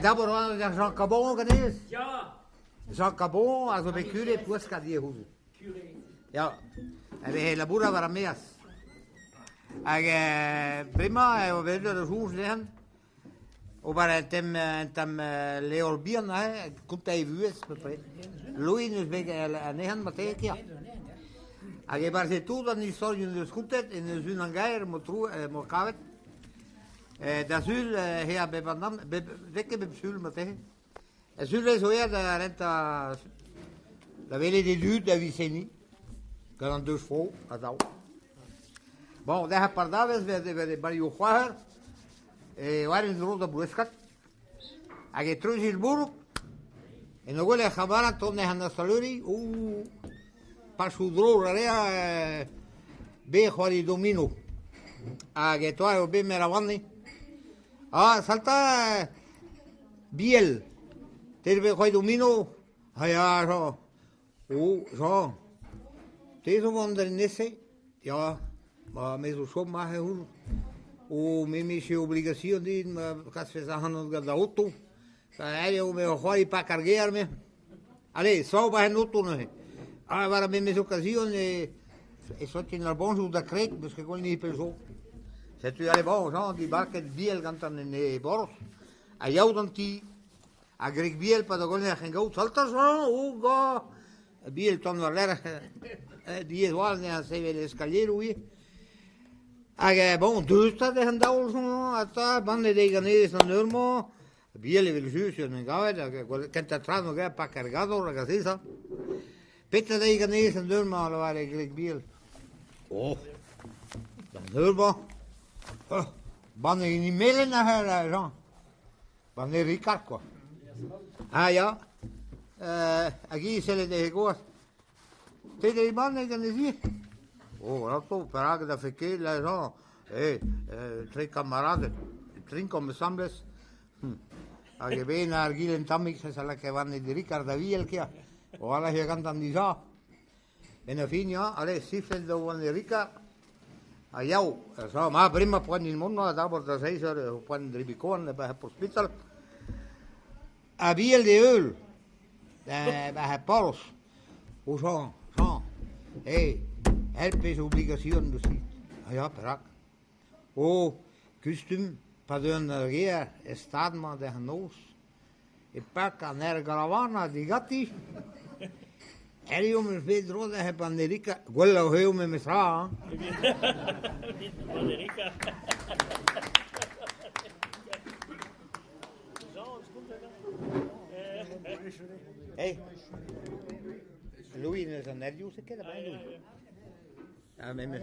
Dat wordt Jean Cabon geweest. Ja, Jean Cabon, also bij Cure, Puesca die hoeven. curé. Ja. En we hebben boeren waar meer. En prima, we willen de hoes liggen. Maar tem Leol Bier, komt hij even uit. Louis is bij negen, maar tegen ja. En je maar zit toe dat niet zo in de schoentet in de zon en geier, maar kavet. Dat zul hier bij Bandam, wekken bij zul maar tegen. En zul is weer de rente, dat wil je die duur, dat wist je niet. Kan dan dus vol, dat al. Bon, dat heb daar was bij Barrio Juárez. Waar in de rode boeskat. En je terug in het boer. En dan wil je gaan tot naar de saluri. Pas hoe droog er bij die domino. En je toch bij me ravandi. Salta biel. Ter bij domino. Ja, zo. Zo. Deze wonder nisse. Ja, maar met zo'n schop maken hoe. O mimische obligatie die kas we zeggen dat de auto. Hij je me hoor para cargarme. Allez, só vai no auto não. Agora mesmo ocasião é só tinha na bom da crec, mas que com nem pensou. Se tu alle bom, não, die barca biel cantan in boros. A jou dan die a grec biel para con geen goud saltas no, go. Biel ton no lera. Die igual ne se ve el escalero bon, dus dat de handel zo, ata bande de ganes no normo. Biele vil juicio no gave, que te atrás no ga pa cargado la casisa. Pette de ganes no normo lo vale grec biel. Oh. Dan normo. Bande ni melen na her Jean. Bande Ricardo. Ja. Aquí se le de goas. Te de bande ganes. Oh, dat is praag dat verkeer, zo. Twee kameraden, drinken met sambes. Als je bij naar Gil en Tamik, ze zal ik van de Ricardo Vielke. O alle je kan dan niet zo. En een fin, ja, alle sifel van de Rica. A jou, zo, maar prima, puan in mundo, dat wordt dat zeker, puan de Ribicon, bij het hospital. A Viel de öl, bij het Pols. Hoe zo, zo. Helpes obligación, dus ja, prak. Custom, padön reer, staat maar de genoos. Ik pak aan caravana, die gatti. Jongens, weet je, dat heb aan de Rica. Quello heel me mesra. Hey, Louis is een nervioze keer, dat ben je.